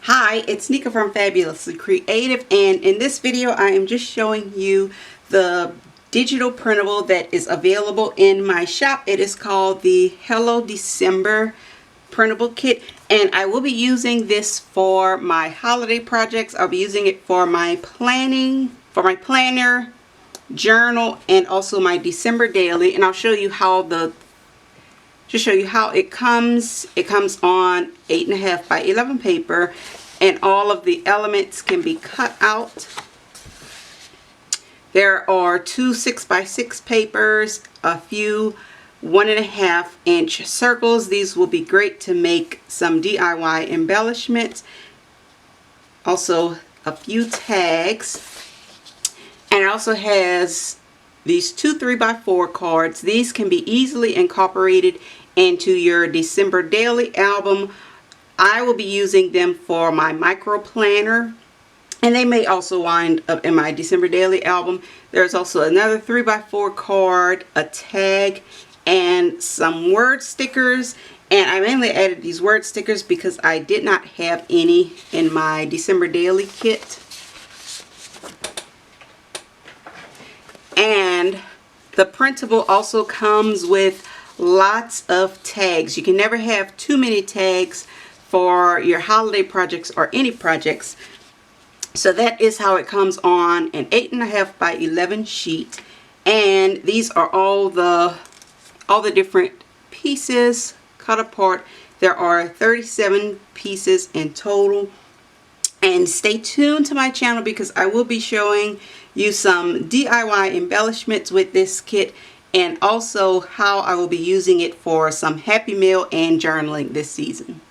Hi, it's Nika from Fabulously Creative, and in this video I am just showing you the digital printable that is available in my shop. It is called the Hello December printable kit, and I will be using this for my holiday projects. I'll be using it for my planning, for my planner, journal, and also my December daily, and I'll show you how it comes. It comes on 8.5 by 11 paper, and all of the elements can be cut out. There are two 6 by 6 papers, a few 1.5 inch circles. These will be great to make some DIY embellishments. Also a few tags, and it also has these two 3 by 4 cards. These can be easily incorporated into your December daily album. I will be using them for my micro planner, and they may also wind up in my December daily album. There's also another 3 by 4 card, a tag, and some word stickers. And I mainly added these word stickers because I did not have any in my December daily kit. And the printable also comes with lots of tags. You can never have too many tags for your holiday projects or any projects. So that is how it comes on an 8.5 by 11 sheet. And these are all the different pieces cut apart. There are 37 pieces in total. And stay tuned to my channel because I will be showing you some DIY embellishments with this kit, and also how I will be using it for some Happy Mail and journaling this season.